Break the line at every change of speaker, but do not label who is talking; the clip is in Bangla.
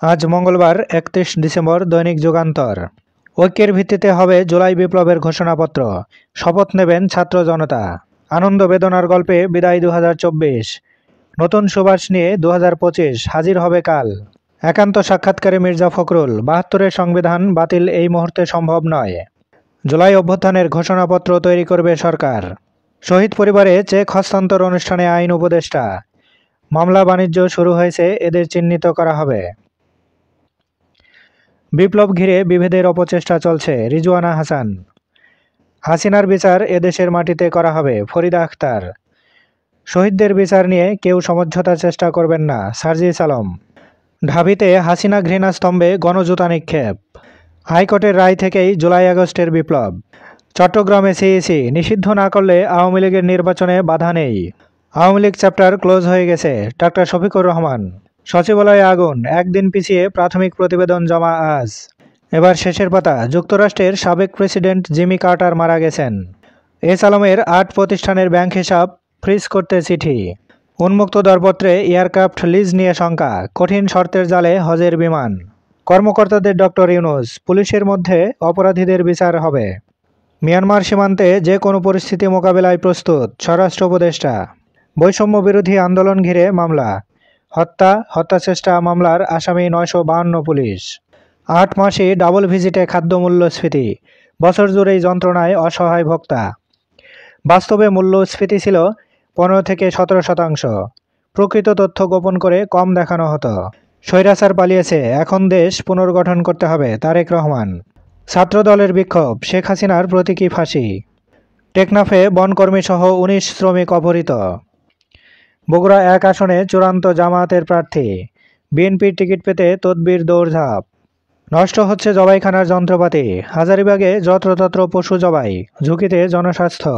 আজ মঙ্গলবার ৩১ ডিসেম্বর। দৈনিক যুগান্তর। ঐক্যের ভিত্তিতে হবে জুলাই বিপ্লবের ঘোষণাপত্র, শপথ নেবেন ছাত্র জনতা। আনন্দ বেদনার গল্পে বিদায় ২০২৪, নতুন সুবাস নিয়ে ২০২৫ হাজির হবে কাল। একান্ত সাক্ষাৎকারে মির্জা ফখরুল, ৭২-এর সংবিধান বাতিল এই মুহূর্তে সম্ভব নয়। জুলাই অভ্যুত্থানের ঘোষণাপত্র তৈরি করবে সরকার। শহীদ পরিবারে চেক হস্তান্তর অনুষ্ঠানে আইন উপদেষ্টা। মামলা বাণিজ্য শুরু হয়েছে, এদের চিহ্নিত করা হবে। বিপ্লব ঘিরে বিভেদের অপচেষ্টা চলছে, রিজওয়ানা হাসান। হাসিনার বিচার এদেশের মাটিতে করা হবে, ফরিদা আক্তার। শহীদদের বিচার নিয়ে কেউ সমঝোতার চেষ্টা করবেন না, সার্জিস আলম। ঢাবিতে হাসিনা ঘৃণাস্তম্ভে গণজুতা নিক্ষেপ। হাইকোর্টের রায় থেকেই জুলাই আগস্টের বিপ্লব। চট্টগ্রামে সিইসি নিষিদ্ধ না করলে আওয়ামী লীগের নির্বাচনে বাধা নেই। আওয়ামী লীগ চ্যাপ্টার ক্লোজ হয়ে গেছে, ডাক্তার শফিকুর রহমান। সচিবালয়ে আগুন, একদিন পিছিয়ে প্রাথমিক প্রতিবেদন জমা আজ। এবার শেষের পাতা, যুক্তরাষ্ট্রের সাবেক প্রেসিডেন্ট জিমি কার্টার মারা গেছেন। এস আলমের ৮ প্রতিষ্ঠানের ব্যাংক হিসাব ফ্রিজ করতে চিঠি। উন্মুক্ত দরপত্রে এয়ারক্রাফট লিজ নিয়ে শঙ্কা, কঠিন শর্তের জালে হজের বিমান। কর্মকর্তাদের ডক্টর ইউনূস, পুলিশের মধ্যে অপরাধীদের বিচার হবে। মিয়ানমার সীমান্তে যে কোনো পরিস্থিতি মোকাবেলায় প্রস্তুত, স্বরাষ্ট্র উপদেষ্টা। বৈষম্য বিরোধী আন্দোলন ঘিরে মামলা। হত্যাচেষ্টা মামলার আসামি ৯৫২ পুলিশ। ৮ মাসে ডাবল ভিজিটে খাদ্য মূল্যস্ফীতি, বছর জুড়েই যন্ত্রণায় অসহায় ভোক্তা। বাস্তবে মূল্যস্ফীতি ছিল ১৫ থেকে ১৭%। প্রকৃত তথ্য গোপন করে কম দেখানো হতো। স্বৈরাচার পালিয়েছে, এখন দেশ পুনর্গঠন করতে হবে, তারেক রহমান। ছাত্রদলের বিক্ষোভ, শেখ হাসিনার প্রতীকী ফাঁসি। টেকনাফে বনকর্মীসহ ১৯ শ্রমিক অপহৃত। বগুড়া ১ আসনে চূড়ান্ত জামায়াতের প্রার্থী। বিএনপির টিকিট পেতে তদবির দৌড়ঝাঁপ। নষ্ট হচ্ছে জবাইখানার যন্ত্রপাতি, হাজারীবাগে যত্রতত্র পশু জবাই, ঝুঁকিতে জনস্বাস্থ্য।